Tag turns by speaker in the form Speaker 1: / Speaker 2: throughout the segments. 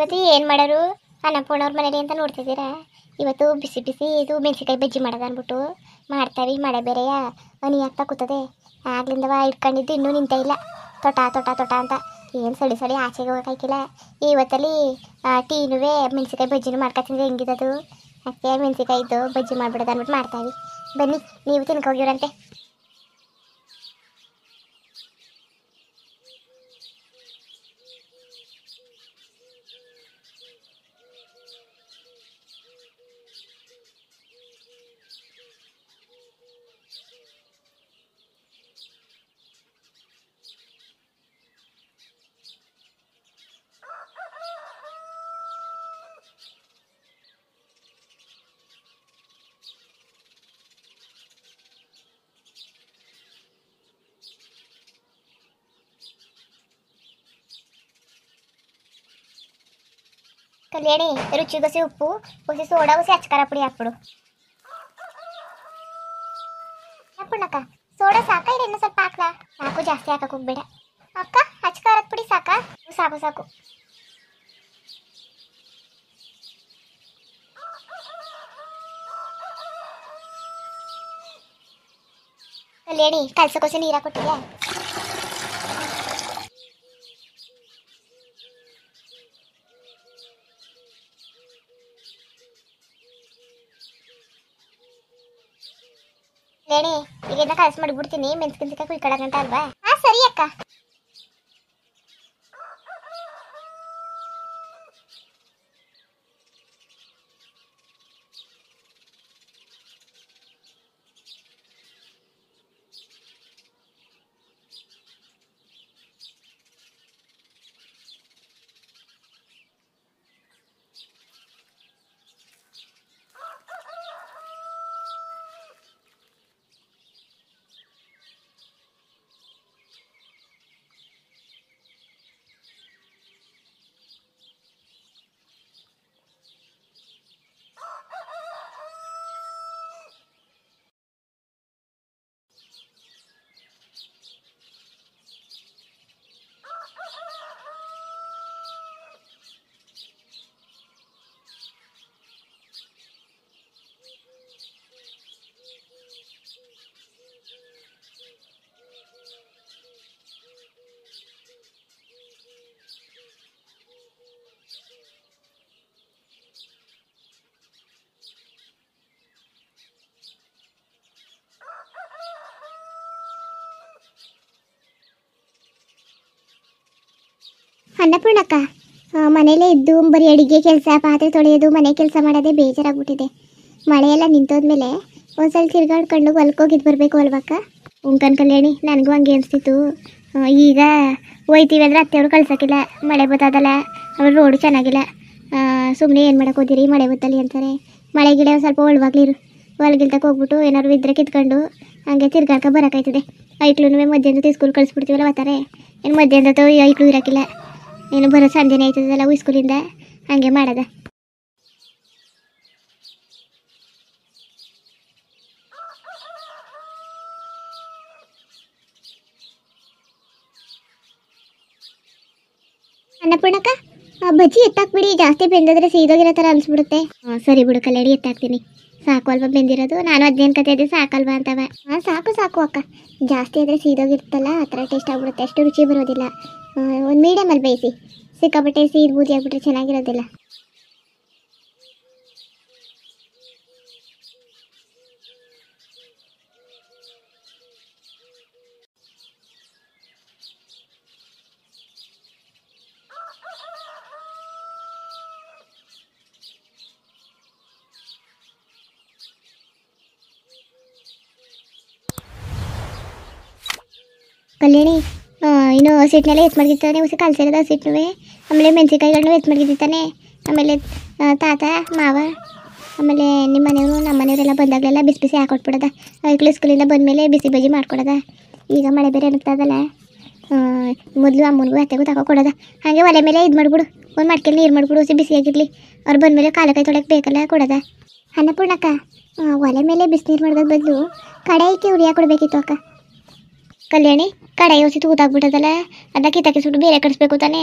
Speaker 1: ಇವತ್ತು ಏನು ಮಾಡೋರು ಅನ್ನಪೂರ್ಣವ್ರ ಮನೇಲಿ ಅಂತ ನೋಡ್ತಿದ್ದೀರಾ. ಇವತ್ತು ಬಿಸಿ ಬಿಸಿ ಇದು ಮೆಣಸಿಕಾಯಿ ಬಜ್ಜಿ ಮಾಡೋದು ಅಂದ್ಬಿಟ್ಟು ಮಾಡ್ತಾವೆ. ಮಳೆ ಬೇರೆಯಾ ಹನಿ ಆಗ್ತಾ ಕೂತದೆ. ಆಗ್ಲಿಂದವ ಇಟ್ಕೊಂಡಿದ್ದು ಇನ್ನೂ ನಿಂತ ಇಲ್ಲ. ತೊಟ ತೊಟ ತೊಟ ಅಂತ ಏನು ಸಳಿ ಸಳಿ ಆಚೆಗೆ ಹೋಗೋಕ್ಕಾಯ್ಕಿಲ್ಲ. ಇವತ್ತಲ್ಲಿ ಟೀನುವೆ ಮೆಣಸಿಕಾಯಿ ಬಜ್ಜಿನೂ ಮಾಡ್ಕೊತಿದ್ರೆ ಹೆಂಗಿದದು. ಅದಕ್ಕೆ ಮೆಣಸಿಕಾಯಿದ್ದು ಬಜ್ಜಿ ಮಾಡ್ಬಿಡೋದು ಅಂದ್ಬಿಟ್ಟು ಮಾಡ್ತಾವೆ. ಬನ್ನಿ ನೀವು ತಿನ್ಕೋಗಿರಂತೆ. ಕಲ್ಯಾಣಿ ರುಚಿಗೊಸಿ ಉಪ್ಪು ಒಸಿ ಸೋಡಾ ಒಸಿ ಅಚ್ಕಾರ ಪುಡಿ ಹಾಕ್ಬಿಡು. ಪುಣ್ಣಕ್ಕ ಸೋಡಾ ಸಾಕ ಇಲ್ಲ ಇನ್ನೂ ಸ್ವಲ್ಪ ಹಾಕ್ಲಾ? ಸಾಕು, ಜಾಸ್ತಿ ಹಾಕಕ್ಕೆ ಹೋಗ್ಬೇಡ ಅಕ್ಕ. ಅಚ್ಕಾರದ ಪುಡಿ ಸಾಕಾ? ಸಾಕು ಸಾಕು. ಕಲ್ಯಾಣಿ ಕಲ್ಸಕ್ಕೋಸಿ ನೀರು ಹಾಕೊಟ್ಟಿದ್ಯಾ? ಲೇಣಿ ಈಗಿಂದ ಕಲಸಿ ಮಾಡಿಬಿಡ್ತೀನಿ. ಮೆಣಸಿನ್ಕಾಯಿ ಕುಯ್ಕೊಳಕಂಟ ಅಲ್ವಾ? ಹಾ ಸರಿ ಅಕ್ಕ. ಅನ್ನಪೂರ್ಣಕ್ಕ ಮನೇಲೇ ಇದ್ದು ಬರೀ ಅಡಿಗೆ ಕೆಲಸ, ಪಾತ್ರೆ ತೊಳೆಯೋದು, ಮನೆ ಕೆಲಸ ಮಾಡೋದೇ ಬೇಜಾರಾಗ್ಬಿಟ್ಟಿದೆ. ಮಳೆಯೆಲ್ಲ ನಿಂತೋದ್ಮೇಲೆ ಒಂದ್ಸಲ ತಿರ್ಗಾಡ್ಕೊಂಡು ಹೊಲ್ಕೋಗಿದ್ದು ಬರಬೇಕು ಅಲ್ವಕ್ಕ? ಉಂಕನ್ ಕಲ್ಯಾಣಿ ನನಗೂ ಹಂಗೆ ಅನಿಸ್ತಿತ್ತು. ಈಗ ಹೋಯ್ತೀವಿ ಅಂದರೆ ಅತ್ತೆಯವರು ಕಳ್ಸೋಕ್ಕಿಲ್ಲ, ಮಳೆ ಬತ್ತದಲ್ಲ, ಅವ್ರು ರೋಡು ಚೆನ್ನಾಗಿಲ್ಲ. ಸುಮ್ಮನೆ ಏನು ಮಾಡಕ್ಕೆ ಹೋದಿರಿ ಮಳೆ ಬತ್ತಲಿ ಅಂತಾರೆ. ಮಳೆ ಗಿಡ ಒಂದು ಸ್ವಲ್ಪ ಒಳವಾಗ್ಲಿರು, ಹೊಲ್ಗಿಲ್ತಕ್ಕೆ ಹೋಗ್ಬಿಟ್ಟು ಏನಾದ್ರು ಇದ್ರೆ ಕಿತ್ಕೊಂಡು ಹಂಗೆ ತಿರ್ಗಾಡ್ಕೊ ಬರೋಕ್ಕಾಯ್ತದೆ. ಐಕ್ಳು ಮಧ್ಯಾಹ್ನ ಸ್ಕೂಲ್ ಕಳಿಸ್ಬಿಡ್ತೀವಲ್ಲ ಬರ್ತಾರೆ. ಏನು ಮಧ್ಯಾಹ್ನದ ಐಕ್ಳು ಇರೋಕ್ಕಿಲ್ಲ, ಏನು ಬರೋ ಸಂಜೆನೇ ಆಯ್ತದಲ್ಲ ಸ್ಕೂಲಿಂದ, ಹಂಗೆ ಮಾಡೋದ. ಅನ್ನಪೂರ್ಣಕ್ಕ ಬಜ್ಜಿ ಎತ್ತಾಕ್ಬಿಡಿ, ಜಾಸ್ತಿ ಬೆಂದಿದ್ರೆ ಸೀದೋಗಿರೋ ಥರ ಅನ್ಸ್ಬಿಡುತ್ತೆ. ಸರಿ ಬಿಡು ಕಲ್ಯಾಣಿ, ಎತ್ತಾಕ್ತೀನಿ. ಸಾಕು ಅಲ್ವಾ ಬೆಂದಿರೋದು? ನಾನು ಅದೇನು ಕತೆ ಇದೆ ಸಾಕಲ್ವಾ ಅಂತವ. ಸಾಕು ಸಾಕು ಅಕ್ಕ, ಜಾಸ್ತಿ ಆದರೆ ಸೀದೋಗಿರ್ತಲ್ಲ ಆ ಥರ ಟೇಸ್ಟ್ ಆಗ್ಬಿಡುತ್ತೆ, ಅಷ್ಟು ರುಚಿ ಬರೋದಿಲ್ಲ. ಒಂದು ಮೀಡಿಯಮಲ್ಲಿ ಬೇಯಿಸಿ, ಸಿಕ್ಕಾಪಟ್ಟೆ ಸೀದ್ ಬೂದಿ ಆಗ್ಬಿಟ್ರೆ ಚೆನ್ನಾಗಿರೋದಿಲ್ಲ. ಕಲ್ಯಾಣಿ ಇನ್ನು ಹಸಿಟ್ಟನೆಲ್ಲ ಎತ್ತು ಮಡಗಿರ್ತಾನೆ, ಹೊಸ ಕಲ್ಸಿರೋದು ಹಸಿಟ್ಟುವೆ. ಆಮೇಲೆ ಮೆಣಸಿಕಾಯಿಗಳನ್ನೂ ಎತ್ತು ಮಡಗಿರ್ತಾನೆ. ಆಮೇಲೆ ತಾತ ಮಾವ ಆಮೇಲೆ ನಿಮ್ಮ ಮನೆಯವರು ನಮ್ಮ ಮನೆಯವರೆಲ್ಲ ಬಂದಾಗಲೆಲ್ಲ ಬಿಸಿ ಬಿಸಿ ಹಾಕೊಟ್ಬಿಡೋದ. ಐಕ್ಳು ಸ್ಕೂಲಿಂದ ಬಂದಮೇಲೆ ಬಿಸಿ ಬಜ್ಜಿ ಮಾಡ್ಕೊಡೋದ. ಈಗ ಮಳೆ ಬೇರೆ ಅನ್ತದಲ್ಲ, ಮೊದಲು ಅಮ್ಮನಿಗೂ ಅತ್ತೆಗೂ ತಗೊಕೊಡೋದ. ಹಾಗೆ ಒಲೆ ಮೇಲೆ ಇದು ಮಾಡಿಬಿಡು, ಒಂದು ಮಡ್ಕೆಲಿ ನೀರು ಮಾಡಿಬಿಡು, ಹೊಸಿ ಬಿಸಿಯಾಗಿರಲಿ. ಅವ್ರು ಬಂದಮೇಲೆ ಕಾಲಕಾಯಿ ತೊಳೆಯೋಕೆ ಬೇಕಲ್ಲ ಕೊಡೋದ. ಅನ್ನಪೂರ್ಣಕ್ಕ ಒಲೆ ಮೇಲೆ ಬಿಸಿನೀರು ಮಾಡೋದ್ರ ಬದಲು ಕಡಾಯಿಗೆ ಉರಿಯಾಗಿ ಕೊಡಬೇಕಿತ್ತು ಅಕ್ಕ. ಕಲ್ಯಾಣಿ ಕಡೆ ಯೋಸಿ ತೂತಾಗ್ಬಿಟ್ಟದಲ್ಲ, ಅದನ್ನ ಕಿತ್ತಾಕಿಸ್ಬಿಟ್ಟು ಬೇರೆ ಕಡಿಸ್ಬೇಕು ತಾನೇ.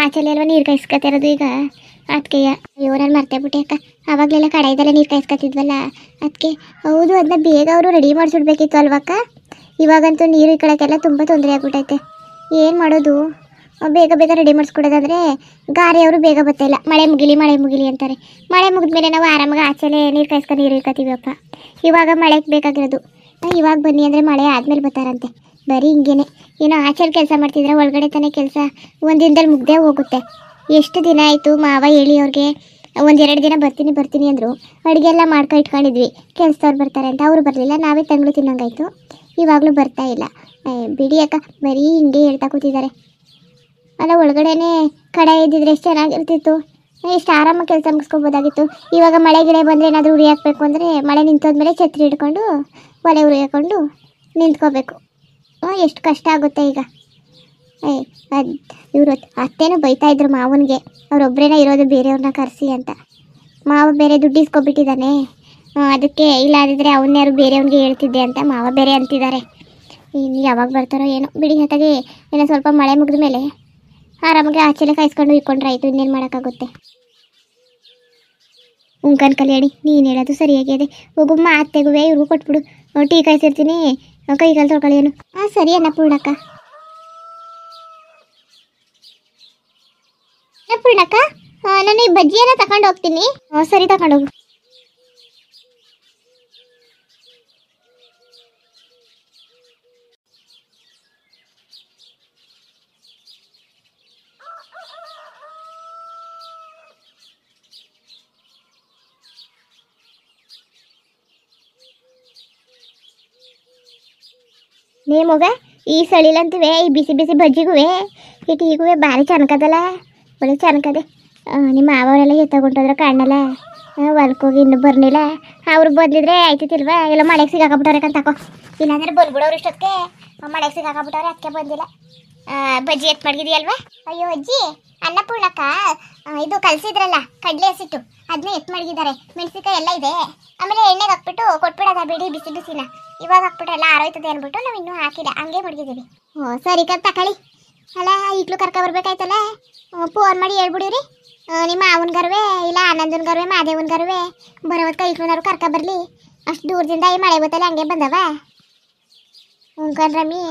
Speaker 1: ಆಚೆಲೆ ಅಲ್ವಾ ನೀರು ಕಾಯಿಸ್ಕೊತಿರೋದು ಈಗ, ಅದಕ್ಕೆ ಅಯ್ಯೋ ನಾನು ಮರ್ತೇ ಬಿಟ್ಟೆ ಅಕ್ಕ. ಆವಾಗಲೆಲ್ಲ ಕಡೆಯದೆಲ್ಲ ನೀರು ಕಾಯಿಸ್ಕೊತಿದ್ವಲ್ಲ ಅದಕ್ಕೆ. ಹೌದು, ಅದನ್ನ ಬೇಗ ಅವರು ರೆಡಿ ಮಾಡಿಸ್ಬಿಡ್ಬೇಕಿತ್ತು ಅಲ್ವಕ್ಕ. ಇವಾಗಂತೂ ನೀರು ಇಕ್ಕಳಕ್ಕೆಲ್ಲ ತುಂಬ ತೊಂದರೆ ಆಗ್ಬಿಟ್ಟೈತೆ. ಏನು ಮಾಡೋದು, ಬೇಗ ಬೇಗ ರೆಡಿ ಮಾಡಿಸ್ಕೊಡೋದಂದ್ರೆ ಗಾರೆ ಅವರು ಬೇಗ ಬರ್ತಾಯಿಲ್ಲ. ಮಳೆ ಮುಗಿಲಿ ಅಂತಾರೆ. ಮಳೆ ಮುಗಿದ್ಮೇಲೆ ನಾವು ಆರಾಮಾಗಿ ಆಚೆಲೆ ನೀರು ಕಾಯಿಸ್ಕೊಂಡು ನೀರು ಇಕ್ಕತ್ತೀವಪ್ಪ. ಇವಾಗ ಮಳೆಗೆ ಬೇಕಾಗಿರೋದು. ಇವಾಗ ಬನ್ನಿ ಅಂದರೆ ಮಳೆ ಆದಮೇಲೆ ಬರ್ತಾರಂತೆ. ಬರೀ ಹಿಂಗೇನೆ. ಏನೋ ಆಚೆಲಿ ಕೆಲಸ ಮಾಡ್ತಿದ್ರೆ ಒಳಗಡೆ ತಾನೇ ಕೆಲಸ ಒಂದಿನದಲ್ಲಿ ಮುಗ್ದೇ ಹೋಗುತ್ತೆ. ಎಷ್ಟು ದಿನ ಆಯಿತು ಮಾವ ಹೇಳಿ ಅವ್ರಿಗೆ, 1-2 ದಿನ ಬರ್ತೀನಿ ಅಂದರು. ಅಡುಗೆ ಎಲ್ಲ ಮಾಡ್ಕೊಂಡು ಇಟ್ಕೊಂಡಿದ್ವಿ, ಕೆಲಸದವ್ರು ಬರ್ತಾರೆ ಅಂತ. ಅವರು ಬರಲಿಲ್ಲ, ನಾವೇ ತಂಗಳು ತಿನ್ನಂಗಾಯ್ತು. ಇವಾಗಲೂ ಬರ್ತಾ ಇಲ್ಲ. ಬಿಡಿ ಅಕ್ಕ, ಬರೀ ಹಿಂಗೆ ಹೇಳ್ತಾ ಕೂತಿದ್ದಾರೆ. ಅಲ್ಲ, ಒಳಗಡೆನೇ ಕಡೆ ಇದ್ದಿದ್ರೆ ಎಷ್ಟು ಚೆನ್ನಾಗಿರ್ತಿತ್ತು, ಎಷ್ಟು ಆರಾಮಾಗಿ ಕೆಲಸ ಮುಗಿಸ್ಕೊಬೋದಾಗಿತ್ತು. ಇವಾಗ ಮಳೆ ಗಿಡ ಬಂದರೆ ಏನಾದರೂ ಉರಿ ಹಾಕಬೇಕು ಅಂದರೆ ಮಳೆ ನಿಂತೋದ್ಮೇಲೆ ಛತ್ರಿ ಹಿಡ್ಕೊಂಡು ಒಲೆ ಉರಿ ಹಾಕ್ಕೊಂಡು ನಿಂತ್ಕೋಬೇಕು. ಎಷ್ಟು ಕಷ್ಟ ಆಗುತ್ತೆ ಈಗ. ಇವರು ಅತ್ತೇನೂ ಬೈತಾ ಇದ್ರು ಮಾವನಿಗೆ, ಅವರೊಬ್ಬರೇನ ಇರೋದು ಬೇರೆಯವ್ರನ್ನ ಕರೆಸಿ ಅಂತ. ಮಾವ ಬೇರೆ ದುಡ್ಡು ಇಸ್ಕೊಬಿಟ್ಟಿದ್ದಾನೆ, ಅದಕ್ಕೆ ಇಲ್ಲಾದಿದ್ರೆ ಅವನ್ಯಾರು ಬೇರೆಯವ್ನಿಗೆ ಹೇಳ್ತಿದ್ದೆ ಅಂತ ಮಾವ ಬೇರೆ ಅಂತಿದ್ದಾರೆ. ಇನ್ನು ಯಾವಾಗ ಬರ್ತಾರೋ ಏನೋ. ಬಿಡಿ ಹೊತ್ತಾಗಿ ಏನೋ ಸ್ವಲ್ಪ ಮಳೆ ಮುಗಿದ ಮೇಲೆ ಆರಾಮಾಗಿ ಆಚೆಲೆ ಕಾಯಿಸ್ಕೊಂಡು ಇಟ್ಕೊಂಡ್ರೆ ಆಯಿತು. ಇನ್ನೇನು ಮಾಡೋಕ್ಕಾಗುತ್ತೆ. ಉಂಕನ್ ಕಲ್ಯಾಣಿ, ನೀನು ಹೇಳೋದು ಸರಿಯಾಗಿ ಇದೆ. ಹೋಗು ಅತ್ತೆಗುವೆ ಇವ್ರಿಗೂ ಕೊಟ್ಬಿಡು. ಟೀ ಕಾಯಿಸಿರ್ತೀನಿ, ಕೈ ಕಾಲು ತೊಳ್ಕೊಳ್ಳಿ ಏನು. ಸರಿ ಅನ್ನ ಪೂರ್ಣಕ್ಕ. ಪೂರ್ಣಕ್ಕ, ನಾನು ಈ ಬಜ್ಜಿಯನ್ನ ತಗೊಂಡು ಹೋಗ್ತೀನಿ. ಸರಿ, ತಗೊಂಡೋಗು. ನೀ ಮಗ, ಈ ಸಳಿಲಂತುವೆ ಈ ಬಿಸಿ ಬಿಸಿ ಬಜ್ಜಿಗುವೆ ಈ ಟೀಗುವೆ ಭಾರಿ ಚೆನ್ನಕದಲ್ಲ, ಒಳ್ಳೆ ಚೆನ್ನಕದೆ. ನಿಮ್ಮ ಮಾವವರೆಲ್ಲ ಎತ್ತಗೊಂಡೋದ್ರೆ ಕಾಣಲ್ಲ, ಹೊಲ್ಕೋಗಿ ಇನ್ನೂ ಬರ್ನಿಲ್ಲ. ಅವ್ರು ಬಂದಿದ್ರೆ ಆಯ್ತಿಲ್ವಾ, ಎಲ್ಲ ಮಳೆಗೆ ಸಿಗಾಕಬಿಟ್ಟವ್ರೆ ಕಂತಾಕೋ. ಇಲ್ಲಾಂದ್ರೆ ಬಂದ್ಬಿಡೋರು ಇಷ್ಟೊತ್ತಿಗೆ. ಮಳೆಗೆ ಸಿಗಾಕಬಿಟ್ಟವ್ರೆ, ಅದಕ್ಕೆ ಬಂದಿಲ್ಲ. ಬಜ್ಜಿ ಎತ್ತು ಮಡಗಿದೆಯಲ್ವಾ? ಅಯ್ಯೋ ಅಜ್ಜಿ, ಅನ್ನಪೂರ್ಣಕ್ಕ ಇದು ಕಲಸಿದ್ರಲ್ಲ ಕಡಲೆ ಹಸಿಟ್ಟು, ಅದನ್ನ ಎತ್ತು ಮಡಗಿದ್ದಾರೆ. ಮೆಣಸಿಕಾಯಿ ಎಲ್ಲ ಇದೆ. ಆಮೇಲೆ ಎಣ್ಣೆಗೆ ಹಾಕ್ಬಿಟ್ಟು ಕೊಟ್ಬಿಡೋದ ಬಿಡಿ, ಬಿಸಿ ಬಿಸಿನ. ಇವಾಗ ಹಾಕ್ಬಿಟ್ರೆ ಎಲ್ಲ ಆರೋಯ್ತದೆ ಅಂದ್ಬಿಟ್ಟು ನಾವು ಇನ್ನೂ ಹಾಕಿಲ್ಲ, ಹಂಗೆ ಮಡಗಿದ್ದೀವಿ. ಸರಿ ತಕೊಳ್ಳಿ. ಅಲ್ಲ, ಈಗಲೂ ಬರ್ಬೇಕಾಯ್ತಲ್ಲ, ಫೋನ್ ಮಾಡಿ ಹೇಳ್ಬಿಡಿರಿ. ನಿಮ್ಮ ಅವನ್ಗರ್ವೆ ಇಲ್ಲ ಆನಂದನ್ಗರ್ವೆ ಮಾದೇವನ್ಗರ್ವೆ ಬರೋವತ್ಕ ಈಗ್ಲೂನಾರು ಬರ್ಲಿ. ಅಷ್ಟು ದೂರದಿಂದ ಈ ಮಳೆ ಗೊತ್ತಲ್ಲ ಹಂಗೆ ಬಂದವ. ರಮ್ಮಿ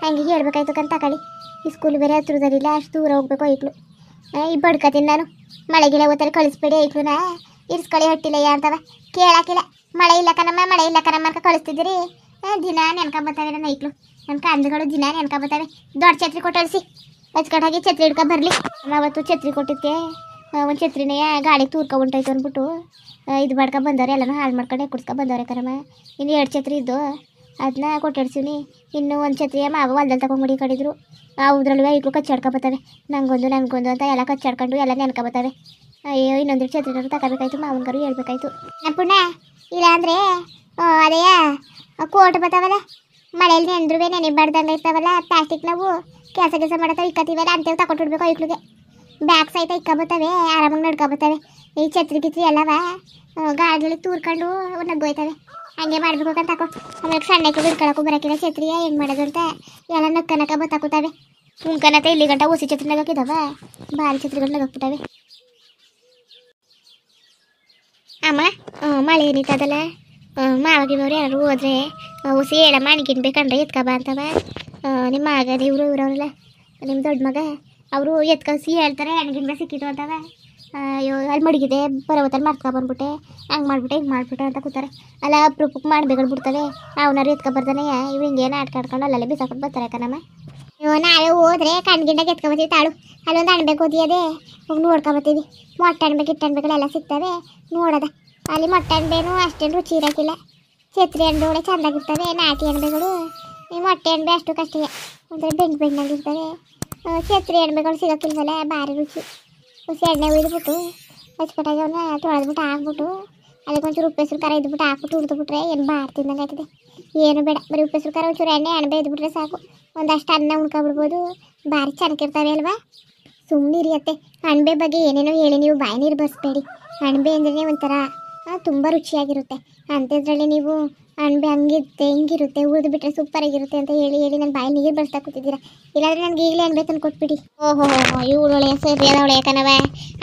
Speaker 1: ಹಂಗೆ ಹೇಳ್ಬೇಕಾಯ್ತು ತಕೊಳ್ಳಿ. ಈ ಸ್ಕೂಲ್ ಬೇರೆ ಹತ್ರದಲ್ಲಿಲ್ಲ, ಅಷ್ಟು ದೂರ ಹೋಗ್ಬೇಕು ಐಕ್ಳು. ಈ ಬಡ್ಕತೀನಿ ನಾನು. ಮಳೆಗಿಲ್ಲ ಗೊತ್ತಲ್ಲಿ ಕಳಿಸ್ಬೇಡಿ ಐಕ್ಳುನ, ಇರ್ಸ್ಕೊಳ್ಳಿ ಹೊಟ್ಟಿಲ್ಲ ಅಂತವ. ಕೇಳಾಕಿಲ್ಲ. ಮಳೆ ಇಲ್ಲ ಕಣಮ್ಮ ಅಂತ ಕಳಿಸ್ತಿದ್ದೀರಿ. ದಿನ ನೆನ್ಕೊಂಬತ್ತವೆ ನನ್ನ ಐಕ್ಳು. ನನ್ನ ಕಂದುಗಳು ದಿನ ನೆನ್ಕೊಂಬತ್ತವೆ. ದೊಡ್ಡ ಛತ್ರಿ ಕೊಟ್ಟಳಿಸಿ ಹಚ್ಕಟ್ಟಾಗಿ ಛತ್ರಿ ಹಿಡ್ಕೊ ಬರಲಿ. ಅವತ್ತು ಛತ್ರಿ ಕೊಟ್ಟಿದ್ದೆ, ಒಂದು ಛತ್ರಿನೇ ಗಾಡಿಗೆ ತೂರ್ಕೊಂಡ್ಬಿಟ್ಟೈತೆ ಅಂದ್ಬಿಟ್ಟು ಇದು ಮಾಡ್ಕೊಂಡು ಬಂದವ್ರೆ, ಎಲ್ಲನೂ ಹಾಳು ಮಾಡ್ಕೊಂಡೆ ಕುಡ್ಸ್ಕೊಂಡು ಬಂದವ್ರೆ ಕಣಮ್ಮ. ಇನ್ನು 2 ಛತ್ರಿ ಇದ್ದು ಅದನ್ನ ಕೊಟ್ಟಿಡ್ಸಿವ್ನಿ. ಇನ್ನೂ 1 ಛತ್ರಿಯ ಮಾವ ಹೊಲ್ದಲ್ಲಿ ತಗೊಂಡ್ಬಿಡಿ ಕಡಿದ್ರು. ಅದ್ರಲ್ಲೂ ಈಗಲೂ ಕಚ್ಚಾಡ್ಕೊಬತ್ತವೆ. ನನಗೊಂದು ಅಂತ ಎಲ್ಲ ಕಚ್ಚಾಡ್ಕೊಂಡು ಎಲ್ಲ ನೆನ್ಕೊಬತ್ತವೆ. ಅಯ್ಯೋ, ಇನ್ನೊಂದು ಛತ್ರಿನಾರು ತಗೋಬೇಕಾಯ್ತು, ಮಾವನ್ಗಾರು ಹೇಳ್ಬೇಕಾಯ್ತು. ಪುಣ್ಯ ಇಲ್ಲ ಅಂದರೆ ಅದೇ ಕೋಟ್ ಬರ್ತಾವಲ್ಲ, ಮಳೆಯಲ್ಲಿ ನೆಂದ್ರೂ ನೆನೆಬಾರ್ದಂಗೆ ಇರ್ತಾವಲ್ಲ ಪ್ಲಾಸ್ಟಿಕ್, ನಾವು ಕೆಲಸ ಮಾಡತ್ತಾವೆ ಇಕ್ಕತ್ತೀವಲ್ಲ ಅಂತೇಳಿ ತಗೊಂಡಿಡ್ಬೇಕು ಐಕ್ಳಿಗೆ. ಬ್ಯಾಗ್ ಸಹಿತ ಇಕ್ಕಬತ್ತವೆ, ಆರಾಮಾಗಿ ನಡ್ಕೊಬತ್ತವೆ. ಈ ಛತ್ರಿ ಗಿತ್ರಿ ಎಲ್ಲವ ಗಾಡಿಯಲ್ಲಿ ತೂರ್ಕೊಂಡು ನಗ್ಗೋಯ್ತವೆ. ಹಂಗೆ ಮಾಡ್ಬೇಕು ಅಂತ ತಕೋ. ಆಮೇಲೆ ಸಣ್ಣಕ್ಕೆ ಬಿಡ್ಕೊಳಕ್ಕೂ ಬರೋಕಿಲ್ಲ ಛತ್ರಿಯ ಹೆಂಗೆ ಮಾಡೋದು ಅಂತ ಎಲ್ಲ ನಕ್ಕನಕ ಬತ್ತಾಕೂತಾವೆ. ಉಂಕನತೆ ಇಲ್ಲಿ ಗಂಟ ಹುಸಿ ಛತ್ರಿ ನಗಕ್ಕಿದಾವ, ಭಾರಿ ಛತ್ರಿಗಳು ನಗಕ್ಬಿಟ್ಟವೆ. ಅಮ್ಮ, ಮಳೆ ಏನಿತ್ತದಲ್ಲ, ಮಾವಾಗಿನವ್ರು ಯಾರು ಹೋದ್ರೆ ಹುಸಿ ಹೇಳ ಮಣಿಗಿನ್ ಬೇಕಂದ್ರೆ ಎತ್ಕಬ ಅಂತವ. ನಿಮ್ಮ ಮಗ ಇವ್ರವ್ರಲ್ಲ, ನಿಮ್ಮ ದೊಡ್ಡ ಮಗ ಅವರು ಎತ್ಕಸಿ ಹೇಳ್ತಾರೆ ಹೆಣ್ಗಿನ್ಬೆ ಸಿಕ್ಕಿತು ಅಂತವ. ಅಯ್ಯೋ, ಅಲ್ಲಿ ಮಡಗಿದೆ ಬರೋವತ್ತಲ್ಲಿ ಮರ್ತ್ಕೊಬಂದ್ಬಿಟ್ಟೆ, ಹಂಗೆ ಮಾಡ್ಬಿಟ್ಟೆ ಹಿಂಗೆ ಮಾಡ್ಬಿಟ್ಟೆ ಅಂತ ಕೂತಾರೆ. ಅಲ್ಲ, ಅಪ್ರೂಪಕ್ಕೆ ಮಾಡ್ಬೇಗಳು ಬಿಡ್ತವೆ. ಅವನಾರು ಎತ್ಕೊಬರ್ತಾನೆ, ಇವು ಹಿಂಗೆ ನಾಟಕ ಆಡ್ಕೊಂಡು ಅಲ್ಲಲ್ಲೇ ಬಿಸಾಕೊಂಡು ಬರ್ತಾರೆ ಕಣಮ್ಮ. ಅಯ್ಯೋ, ನಾಳೆ ಹೋದ್ರೆ ಕಣ್ಗಿಂಡಾಗ ಎತ್ಕೊಬತ್ತೀವಿ ತಾಳು. ಅಲ್ಲೊಂದು ಅಣ್ಬೇಕು ಓದಿಯದೆ ಹೋಗಿ ನೋಡ್ಕೊಬತ್ತೀವಿ. ಮೊಟ್ಟೆ ಅಣ್ಬೇಕು ಇಟ್ಟು ಅಣ್ಬೇಕಳೆಲ್ಲ ಸಿಗ್ತವೆ, ನೋಡೋದ. ಅಲ್ಲಿ ಮೊಟ್ಟೆ ಅಣ್ಬೇನು ಅಷ್ಟೇನು ರುಚಿ ಇರೋಕ್ಕಿಲ್ಲ. ಛತ್ರಿ ಅಣ್ಬೆಗಳು ಚೆಂದಾಗಿರ್ತವೆ. ನಾಟಿ ಅಣ್ಬೆಗಳು ಈ ಮೊಟ್ಟೆ ಅಣ್ಬೆ ಅಷ್ಟು ಕಷ್ಟಿಗೆ ಒಂಥರ ಬೆಣ್ಣಾಗಿರ್ತವೆ. ಛತ್ರಿ ಅಣ್ಬೆಗಳು ಸಿಗೋಕ್ಕಿಲ್ವಲ್ಲ, ಭಾರಿ ರುಚಿ. ಹುಸಿ ಎಣ್ಣೆ ಉಯ್ದುಬಿಟ್ಟು ಹಚ್ಕಟ್ಟಾಗಿ ಅವನ್ನ ತೊಳೆದ್ಬಿಟ್ಟು ಹಾಕ್ಬಿಟ್ಟು ಅದಕ್ಕೊಂಚೂರು ಉಪ್ಪೆಸ್ರು ಖಾರ ಇದ್ಬಿಟ್ಟು ಹಾಕ್ಬಿಟ್ಟು ಹುರಿದ್ಬಿಟ್ರೆ ಏನು ಬಾರ್ ತಿಂದಂಗೆ ಆಯ್ತದೆ. ಏನು ಬೇಡ, ಬರೀ ಉಪ್ಪೆಸ್ರು ಖಾರ ಒಂಚೂರು ಎಣ್ಣೆ ಅಣಬೆ ಇದ್ಬಿಟ್ರೆ ಸಾಕು. ಒಂದಷ್ಟು ಅನ್ನ ಉಣ್ಕೊಬಿಡ್ಬೋದು, ಭಾರಿ ಚೆನ್ನಾಗಿರ್ತಾವೆ ಅಲ್ವಾ. ಸುಮ್ಮನೆ ಇರಿಯತ್ತೆ. ಅಣಬೆ ಬಗ್ಗೆ ಏನೇನೋ ಹೇಳಿ ನೀವು ಬಾಯಿ ನೀರು ಬರ್ಸ್ಬೇಡಿ. ಅಣಬೆ ಅಂದ್ರೆ ಒಂಥರ ತುಂಬ ರುಚಿಯಾಗಿರುತ್ತೆ. ಅಂಥದ್ರಲ್ಲಿ ನೀವು ಅಣಬೆ ಹಂಗಿರುತ್ತೆ ಹಿಂಗಿರುತ್ತೆ ಉಳಿದು ಬಿಟ್ರೆ ಸೂಪರ್ ಆಗಿರುತ್ತೆ ಅಂತ ಹೇಳಿ ಹೇಳಿ ನನ್ನ ಬಾಯಿ ನೀರು ಬರ್ಸ್ತಾ ಕೂತಿದ್ದೀರಾ. ಇಲ್ಲಾಂದ್ರೆ ನನಗೆ ಈಗಲೇ ಅಣಬೆ ತಂದು ಕೊಟ್ಬಿಡಿ. ಓಹೋ ಇವಳು ಒಳ್ಳೆಯ ಸರಿಯಾದ ಒಳ್ಳೆಯ ಕಣವ.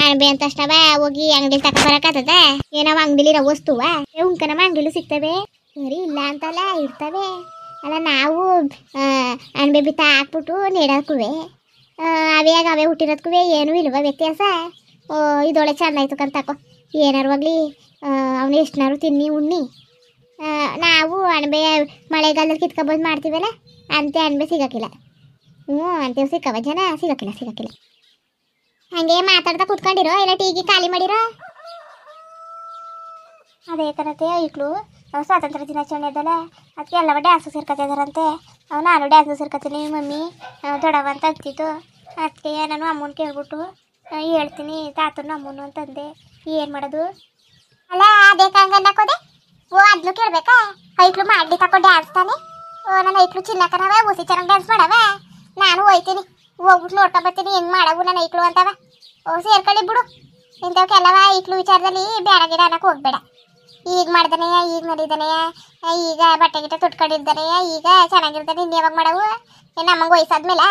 Speaker 1: ಅಣಬೆ ಅಂತ ಅಷ್ಟವ ಹೋಗಿ ಅಂಗಡಿ ತಗೊಬರಕ್ಕಾಗ್ತದ? ಏನವ ಅಂಗಡಿಲಿರೋ ವಸ್ತುವ ಉಂಕನವ ಅಂಗಡಿಲು ಸಿಗ್ತವೆ. ಸರಿ ಇಲ್ಲ ಅಂತಲ್ಲ ಇರ್ತವೆ. ಅಲ್ಲ ನಾವು ಅಣಬೆ ಬಿತ್ತ ಹಾಕ್ಬಿಟ್ಟು ನೆಡೋಕ್ಕೂ ಅವೇಗ ಅವೇ ಹುಟ್ಟಿರೋದಕ್ಕೂ ಏನೂ ಇಲ್ವ ವ್ಯತ್ಯಾಸ? ಇದೊಳೆ ಚೆಂದ ಆಯ್ತು ಕಂತಾಕೋ. ಏನಾರು ಆಗಲಿ ಅವನು ಎಷ್ಟನಾರು ತಿನ್ನಿ ಉಣ್ಣಿ. ನಾವು ಅಣಬೆ ಮಳೆಗಾಲದಲ್ಲಿ ಕಿತ್ಕೊಬೋದು ಮಾಡ್ತೀವಲ್ಲ ಅಂತೆ ಅಣಬೆ ಸಿಗೋಕ್ಕಿಲ್ಲ. ಅಂತೇವು ಸಿಕ್ಕವ ಜನ ಸಿಗೋಕ್ಕಿಲ್ಲ. ಹಾಗೆ ಮಾತಾಡ್ತಾ ಕೂತ್ಕೊಂಡಿರೋ ಇಲ್ಲ ಟೀಗಿ ಖಾಲಿ ಮಾಡಿರೋ? ಅದೇ ಕಣತೆ ಐಕ್ಳು ಸ್ವಾತಂತ್ರ್ಯ ದಿನಾಚರಣೆ ಅದಲ್ಲ ಅದಕ್ಕೆ ಎಲ್ಲವ ಡ್ಯಾನ್ಸು ಸೇರ್ಕೊತಿದಾರಂತೆ. ನಾನು ಡ್ಯಾನ್ಸು ಸೇರ್ಕೊತೀನಿ ಮಮ್ಮಿ ದೊಡ್ಡವ ಅಂತ ಆಗ್ತಿತ್ತು. ಅದಕ್ಕೆ ನಾನು ಅಮ್ಮನ ಕೇಳ್ಬಿಟ್ಟು ಹೇಳ್ತೀನಿ ತಾತನ ಅಮ್ಮನು ಅಂತಂದೆ. ಏನು ಮಾಡೋದು? ಅಲ್ಲ ಅದೇ ಕಂಗನ್ನಕೋದೆ ಅದನ್ನು ಕೇಳ್ಬೇಕಾ? ಐಕ್ಳು ಮಾಡಿ ತಕೋ ಡ್ಯಾನ್ಸ್ ತಾನೆ. ನನ್ನ ಐಕ್ಳು ಚಿನ್ನಕನವ ಹುಸಿ ಚೆನ್ನಾಗಿ ಡ್ಯಾನ್ಸ್ ಮಾಡವ. ನಾನು ಹೋಯ್ತೀನಿ ಹೋಗ್ಬಿಟ್ಟು ನೋಡ್ಕೊಂಬರ್ತೀನಿ ಹೆಂಗೆ ಮಾಡವು ನನ್ನ ಐಕ್ಳು ಅಂತವ. ಸೇರ್ಕೊಳ್ಳಿ ಬಿಡು. ಇಂಥವಕ್ಕೆಲ್ಲವ ಐಕ್ಳು ವಿಚಾರದಲ್ಲಿ ಬೇಡ ಗಿಡ ಅನ್ನಕ್ಕೆ ಹೋಗ್ಬೇಡ. ಈಗ ಮಾಡ್ದಾನೆಯ ಈಗ ನಡೀದಾನೆಯ ಈಗ ಬಟ್ಟೆ ಗಿಟ್ಟ ತುಟ್ಕೊಂಡಿದ್ದಾನೆಯ ಈಗ ಚೆನ್ನಾಗಿರ್ತಾನೆ. ಇನ್ನು ಯಾವಾಗ ಮಾಡವು? ನಮಗೆ ವಯಸ್ಸಾದ್ಮೇಲೆ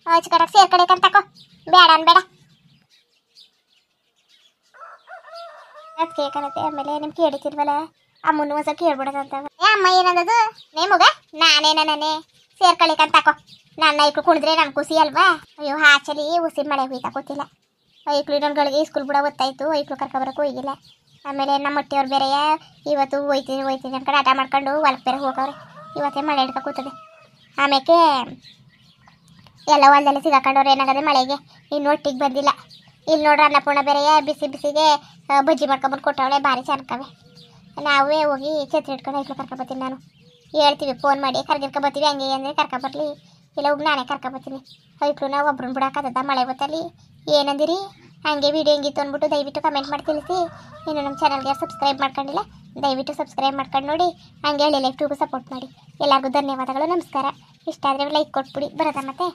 Speaker 1: ಅಚ್ಚುಕಟ್ಟಾಗಿ ಸೇರ್ಕೊಳಕಂತ ತಕೋ. ಬೇಡ ಅನ್ಬೇಡ. ಅದಕ್ಕೆ ಕಣತೆ ಆಮೇಲೆ ನಿಮ್ಗೆ ಕೇಳಿತಿರ್ವಲ್ಲ ಅಮ್ಮನ ಒಂದ್ಸಲ ಕೇಳ್ಬಿಡೋದಂತ. ಅಮ್ಮ ಏನಂದದು ನೇಮುಗ? ನಾನೇ ಸೇರ್ಕೊಳಿಕಂತ ತಕೋ. ನನ್ನ ಐಕ್ಳು ಕುಣಿದ್ರೆ ನನ್ನ ಖುಷಿ ಅಲ್ವಾ? ಅಯ್ಯೋ ಹಾಚಲಿ ಉಸಿ ಮಳೆ ಹೋಯ್ತಾ ಗೊತ್ತಿಲ್ಲ. ಐಕ್ಳು ಇನ್ನೊಂದುಗಳಿಗೆ ಸ್ಕೂಲ್ ಬಿಡೋ ಗೊತ್ತಾಯ್ತು. ಐಕ್ಳು ಕರ್ಕೊಬರಕ್ಕೆ ಹೋಗಿಲ್ಲ. ಆಮೇಲೆ ನಮ್ಮ ಮಟ್ಟಿಯವ್ರು ಬೇರೆ ಇವತ್ತು ಹೋಯ್ತೀನಿ ಅನ್ಕೊಂಡು ಆಟ ಮಾಡ್ಕೊಂಡು ಹೊಲಕ್ಕೆ ಬೇರೆ ಹೋಗವ್ರೆ. ಇವತ್ತೇ ಮಳೆ ಹಿಡ್ಕೊ ಕೂತದೆ. ಆಮೇಲೆ ಎಲ್ಲ ಹೊಲದಲ್ಲಿ ಸಿಗಾಕೊಂಡವ್ರು ಏನಾಗದೆ ಮಳೆಗೆ ಇನ್ನು ಒಟ್ಟಿಗೆ ಬಂದಿಲ್ಲ. ಇಲ್ಲಿ ನೋಡ್ರಿ ಅನ್ನಪೂರ್ಣ ಬೇರೆ ಬಿಸಿಗೆ ಬಜ್ಜಿ ಮಾಡ್ಕೊಂಬಂದು ಕೊಟ್ಟವಳೆ ಭಾರಿ ಚೆನ್ನಾಗವೆ. ನಾವೇ ಹೋಗಿ ಛತ್ರಿ ಇಟ್ಕೊಂಡು ಐಕ್ಳು ಕರ್ಕೊಬತ್ತೀನಿ. ನಾನು ಹೇಳ್ತೀವಿ ಫೋನ್ ಮಾಡಿ ಕರ್ಗಿರ್ಕೊಬತ್ತೀವಿ ಹಂಗೆ ಅಂದರೆ ಕರ್ಕೊಬರ್ಲಿ. ಇಲ್ಲ ಹೋಗಿ ನಾನೇ ಕರ್ಕೊಬತ್ತೀನಿ. ಐಕ್ಳು ನಾವು ಒಬ್ರನ್ನ ಬಿಡೋಕ್ಕಾಗದ ಮಳೆ ಗೊತ್ತಲ್ಲಿ. ಏನಂದಿರಿ? ಹಾಗೆ ವೀಡಿಯೋ ಹೆಂಗಿತ್ತು ಅಂದ್ಬಿಟ್ಟು ದಯವಿಟ್ಟು ಕಮೆಂಟ್ ಮಾಡಿ ತಿಳಿಸಿ. ಇನ್ನು ನಮ್ಮ ಚಾನಲ್ಗೆ ಸಬ್ಸ್ಕ್ರೈಬ್ ಮಾಡ್ಕೊಂಡಿಲ್ಲ ದಯವಿಟ್ಟು ಸಬ್ಸ್ಕ್ರೈಬ್ ಮಾಡ್ಕೊಂಡು ನೋಡಿ. ಹಾಗೆ ಹೇಳಿ ಲೈಫ್ ಟೂಗೂ ಸಪೋರ್ಟ್ ಮಾಡಿ. ಎಲ್ಲರಿಗೂ ಧನ್ಯವಾದಗಳು. ನಮಸ್ಕಾರ. ಇಷ್ಟ ಆದರೆ ಲೈಕ್ ಕೊಟ್ಬಿಡಿ ಬರೋದ ಮತ್ತೆ.